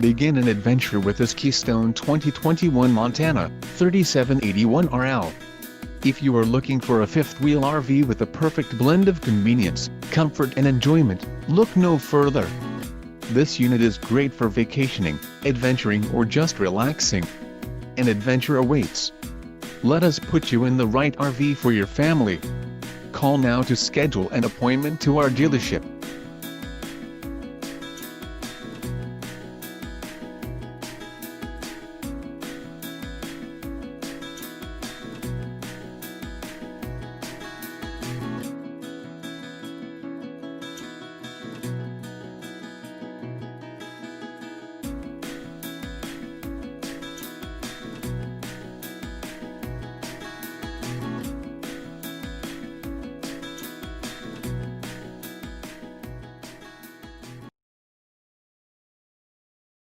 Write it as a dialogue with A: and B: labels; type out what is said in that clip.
A: Begin an adventure with this Keystone 2021 Montana 3781 RL. If you are looking for a fifth-wheel RV with a perfect blend of convenience, comfort and enjoyment, look no further. This unit is great for vacationing, adventuring or just relaxing. An adventure awaits. Let us put you in the right RV for your family. Call now to schedule an appointment to our dealership.